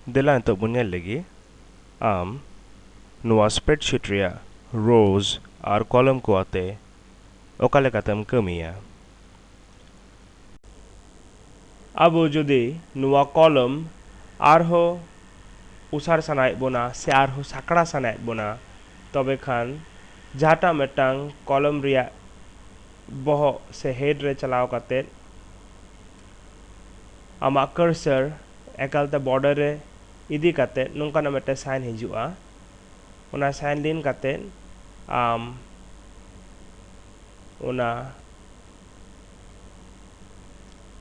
Dela nitok bun nyel lagi am nuwa spreadsheet reya rows ar column ko ate oka lekatem kamiya. Abo jodi nuwa column arho usar sanaik bona se arho sakra sanaik bona tobe khan jahata metang column reya boho se head re chalaw kate ama cursor ekalta border re idi kate nungka na mete sign hijua ona sign lin kate ona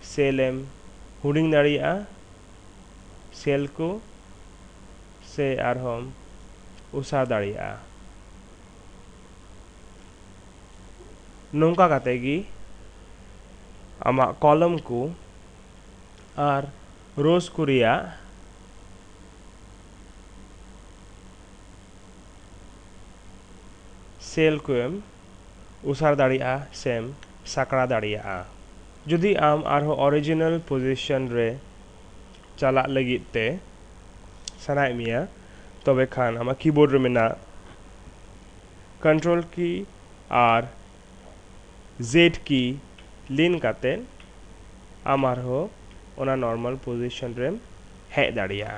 cell huding daria cell ko se arhom usar daria nungka kate gi ama column ko ar rows kuria cell ko usar daria sem sakra daria jodi am arho original position re chalak lagit te sanai miya tobe khan ama keyboard re mena control key ar z key lin kate amar ho ona normal position re hej daria.